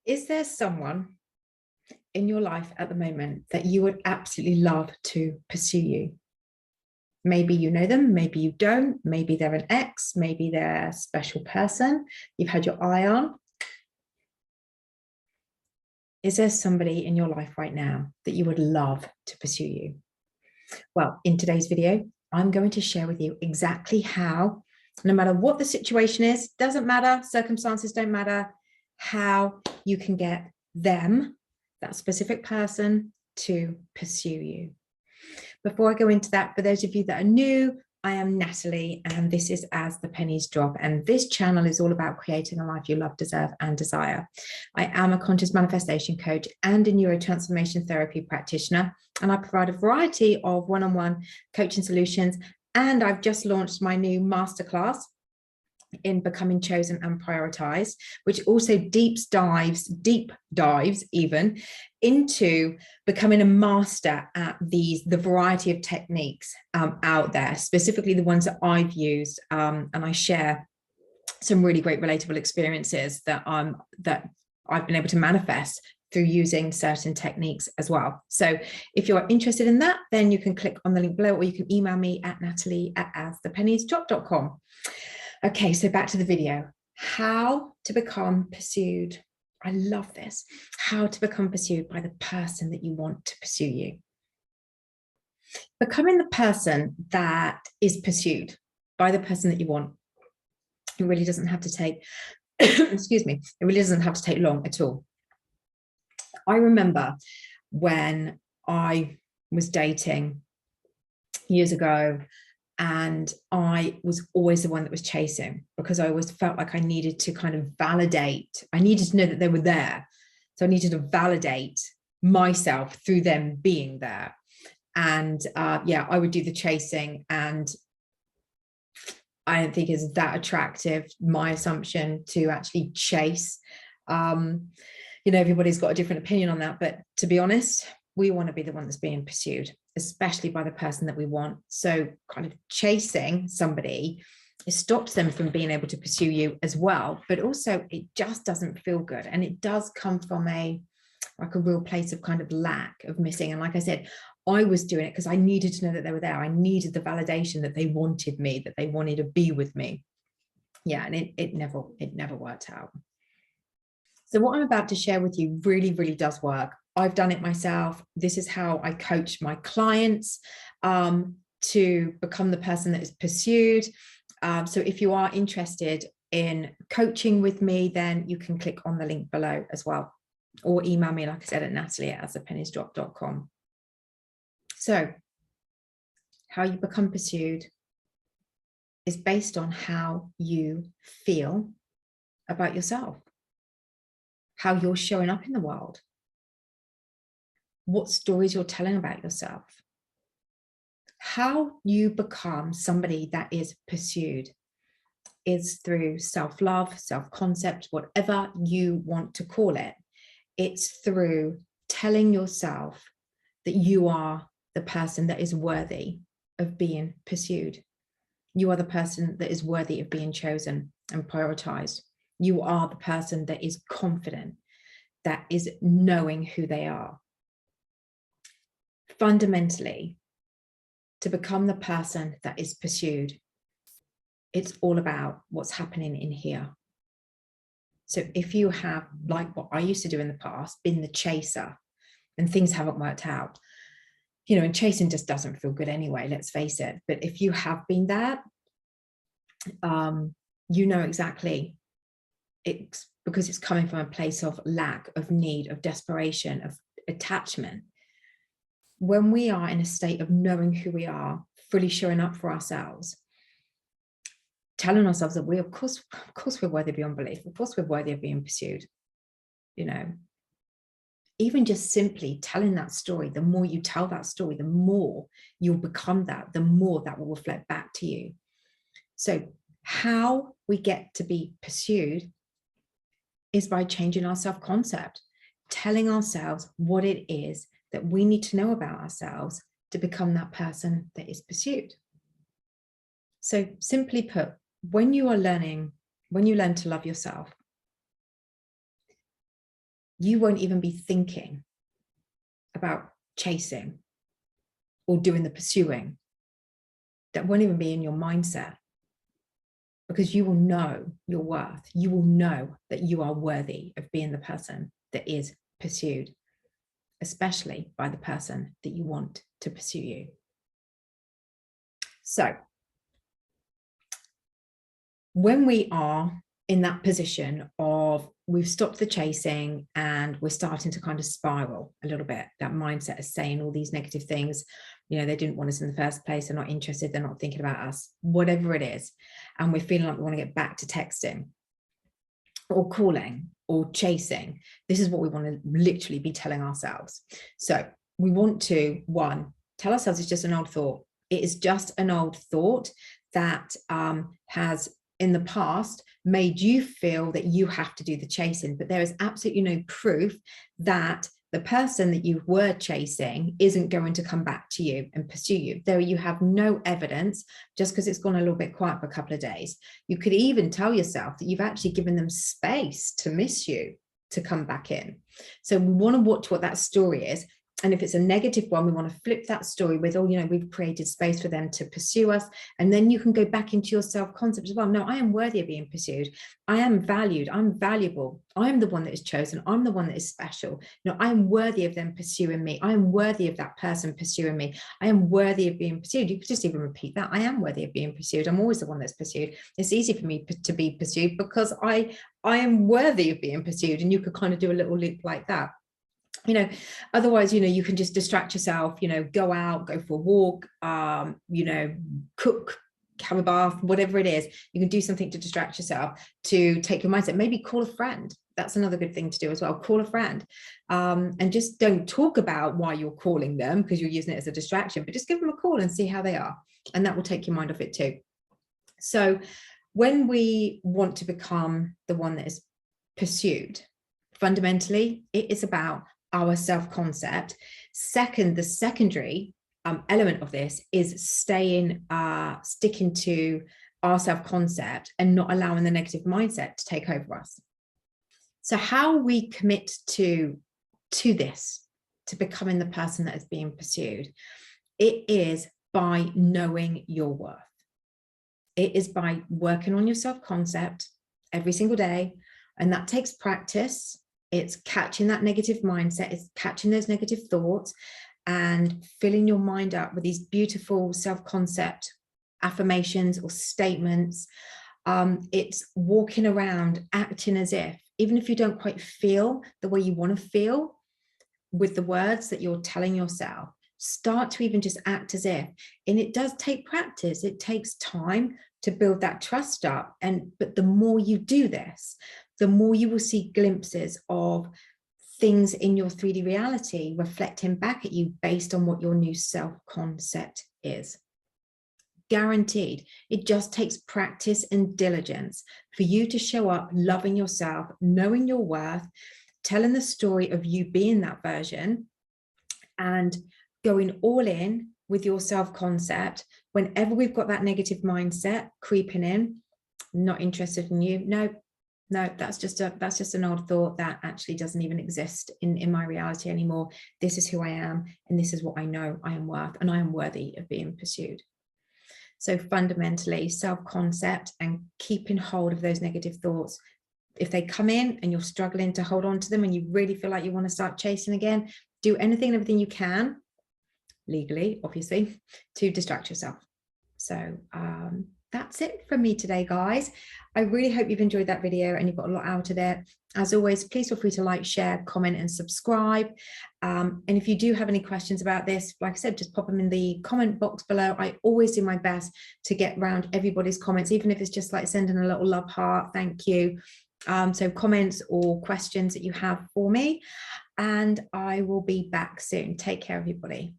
Is there someone in your life at the moment that you would absolutely love to pursue you? Maybe you know them, maybe you don't, maybe they're an ex, maybe they're a special person you've had your eye on. Is there somebody in your life right now that you would love to pursue you? Well, in today's video, I'm going to share with you exactly how, no matter what the situation is, doesn't matter, circumstances don't matter, how you can get them, that specific person, to pursue you. Before I go into that, for those of you that are new, I am Natalie, and this is As the Pennies Drop. And this channel is all about creating a life you love, deserve, and desire. I am a conscious manifestation coach and a neurotransformation therapy practitioner, and I provide a variety of one-on-one coaching solutions. And I've just launched my new masterclass in Becoming Chosen and Prioritized, which also deep dives even into becoming a master at the variety of techniques out there, specifically the ones that I've used, and I share some really great relatable experiences that I've been able to manifest through using certain techniques as well. So if you're interested in that, then you can click on the link below, or you can email me at natalie@asthepenniesdrop.com. Okay, so back to the video. How to become pursued. I love this. How to become pursued by the person that you want to pursue you. Becoming the person that is pursued by the person that you want, it really doesn't have to take, excuse me, it really doesn't have to take long at all. I remember when I was dating years ago, and I was always the one that was chasing, because I always felt like I needed to kind of validate. I needed to know that they were there. So I needed to validate myself through them being there. And yeah, I would do the chasing, and I don't think it's that attractive, my assumption, to actually chase. You know, everybody's got a different opinion on that, but to be honest, we want to be the one that's being pursued, especially by the person that we want. So kind of chasing somebody, it stops them from being able to pursue you as well, but also it just doesn't feel good. And it does come from a real place of kind of lack, of missing. And like I said, I was doing it because I needed to know that they were there. I needed the validation that they wanted me, that they wanted to be with me. Yeah, and it never worked out. So what I'm about to share with you really, really does work. I've done it myself. This is how I coach my clients to become the person that is pursued. So if you are interested in coaching with me, then you can click on the link below as well, or email me, like I said, at natalie@asthepenniesdrop.com. So how you become pursued is based on how you feel about yourself, how you're showing up in the world, what stories you're telling about yourself. How you become somebody that is pursued is through self-love, self-concept, whatever you want to call it. It's through telling yourself that you are the person that is worthy of being pursued. You are the person that is worthy of being chosen and prioritized. You are the person that is confident, that is knowing who they are. Fundamentally, to become the person that is pursued, it's all about what's happening in here. So if you have, like what I used to do in the past, been the chaser and things haven't worked out, you know, and chasing just doesn't feel good anyway, let's face it. But if you have been that, you know exactly, it's because it's coming from a place of lack, of need, of desperation, of attachment. When we are in a state of knowing who we are, fully showing up for ourselves, telling ourselves that of course we're worthy beyond belief, of course we're worthy of being pursued, you know, even just simply telling that story, the more you tell that story, the more you'll become that, the more that will reflect back to you. So how we get to be pursued is by changing our self-concept, telling ourselves what it is that we need to know about ourselves to become that person that is pursued. So simply put, when you learn to love yourself, you won't even be thinking about chasing or doing the pursuing. That won't even be in your mindset, because you will know your worth. You will know that you are worthy of being the person that is pursued, especially by the person that you want to pursue you. So when we are in that position of we've stopped the chasing and we're starting to kind of spiral a little bit, that mindset is saying all these negative things, they didn't want us in the first place, they're not interested, they're not thinking about us, whatever it is, and we're feeling like we want to get back to texting or calling or chasing, this is what we want to literally be telling ourselves. So we want to, one, tell ourselves it's just an old thought. It is just an old thought that has in the past made you feel that you have to do the chasing, but there is absolutely no proof that the person that you were chasing isn't going to come back to you and pursue you. There you have no evidence just because it's gone a little bit quiet for a couple of days. You could even tell yourself that you've actually given them space to miss you, to come back in. So we want to watch what that story is. And if it's a negative one, we want to flip that story with, we've created space for them to pursue us. And then you can go back into your self-concept as well. No, I am worthy of being pursued. I am valued. I'm valuable. I'm the one that is chosen. I'm the one that is special. I am worthy of them pursuing me. I am worthy of that person pursuing me. I am worthy of being pursued. You could just even repeat that. I am worthy of being pursued. I'm always the one that's pursued. It's easy for me to be pursued because I am worthy of being pursued. And you could kind of do a little loop like that. Otherwise, you can just distract yourself, go out, go for a walk, cook, have a bath, whatever it is. You can do something to distract yourself, to take your mindset. Maybe call a friend. That's another good thing to do as well. Call a friend, and just don't talk about why you're calling them because you're using it as a distraction, but just give them a call and see how they are. And that will take your mind off it too. So when we want to become the one that is pursued, fundamentally, it is about our self-concept. Second, the secondary element of this is sticking to our self-concept and not allowing the negative mindset to take over us. So how we commit to this, to becoming the person that is being pursued, it is by knowing your worth. It is by working on your self-concept every single day, and that takes practice. It's catching that negative mindset, it's catching those negative thoughts and filling your mind up with these beautiful self-concept affirmations or statements. It's walking around acting as if, even if you don't quite feel the way you want to feel with the words that you're telling yourself, start to even just act as if. And it does take practice. It takes time to build that trust up. But the more you do this, the more you will see glimpses of things in your 3D reality reflecting back at you based on what your new self-concept is. Guaranteed. It just takes practice and diligence for you to show up loving yourself, knowing your worth, telling the story of you being that version, and going all in with your self-concept. Whenever we've got that negative mindset creeping in, not interested in you, no, that's just an old thought that actually doesn't even exist in my reality anymore. This is who I am, and this is what I know I am worth, and I am worthy of being pursued. So fundamentally, self-concept and keeping hold of those negative thoughts. If they come in and you're struggling to hold on to them and you really feel like you want to start chasing again, do anything and everything you can, legally, obviously, to distract yourself. So that's it from me today, guys. I really hope you've enjoyed that video and you've got a lot out of it. As always, please feel free to like, share, comment, and subscribe. And if you do have any questions about this, like I said, just pop them in the comment box below. I always do my best to get around everybody's comments, even if it's just like sending a little love heart, thank you. So comments or questions that you have for me, and I will be back soon. Take care, everybody.